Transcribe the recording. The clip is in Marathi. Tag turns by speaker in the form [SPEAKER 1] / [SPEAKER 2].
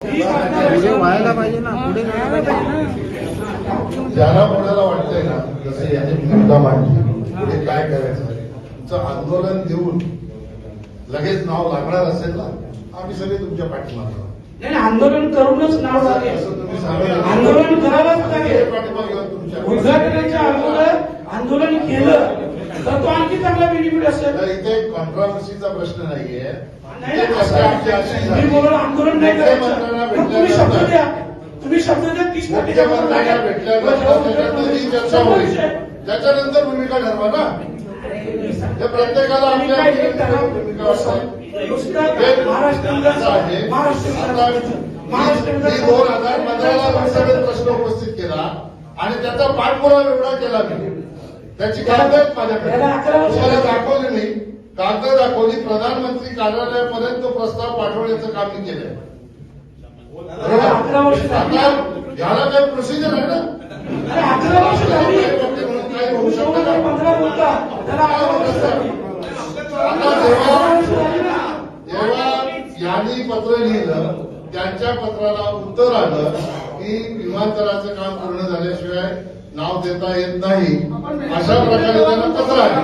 [SPEAKER 1] पुढे व्हायला पाहिजे ना, पुढे जायला पाहिजे.
[SPEAKER 2] ज्याला कोणाला वाटतंय ना, जसं याने मुद्दा मांडली पुढे काय करायचं, तुमचं आंदोलन देऊन लगेच नाव लागणार असेल ना, आम्ही सगळे तुमच्या पाठीमागे.
[SPEAKER 3] नाही, आंदोलन करूनच नाव लागेल.
[SPEAKER 2] असं तुम्ही सांगा.
[SPEAKER 3] आंदोलन करावंच लागेल.
[SPEAKER 2] पाठीमागे तुमच्या
[SPEAKER 3] उद्घाटनाचे आंदोलन केलं तर तो आणखी चांगला बेनिफिट असेल.
[SPEAKER 2] तर इथे कॉन्ट्रोवर्सीचा प्रश्न नाहीये.
[SPEAKER 3] नाही, तुम्ही बोला आंदोलन नाही करायचं, पण तुम्ही शब्द द्या. तुम्ही शब्द द्या 30
[SPEAKER 2] मुख्यमंत्र्यांना भेटल्यानंतर ही चर्चा होईल, त्याच्यानंतर भूमिका ठरवा ना. हे प्रत्येकाला आपल्या भूमिका असते. मी 2015ला लोकसभेत प्रश्न उपस्थित केला आणि त्याचा पाठपुरावा एवढा केला मी. त्याची कागद आहेत माझ्याकडे, तुम्हाला दाखवली नाही. कागद दाखवली, प्रधानमंत्री कार्यालयापर्यंत तो प्रस्ताव पाठवण्याचं काम मी केलंय. आता याला काही प्रोसिजर आहे ना.
[SPEAKER 3] 11 वर्ष झाली.
[SPEAKER 2] म्हणून काही होऊ शकतं का?
[SPEAKER 3] 15 बोलता त्याला 11 वर्ष झाली.
[SPEAKER 2] आता जेव्हा यांनी पत्र लिहिलं, त्यांच्या पत्राला उत्तर आलं की विमानतळाचं काम पूर्ण झाल्याशिवाय नाव देता येत नाही, अशा प्रकारे त्यांना पत्र आलं.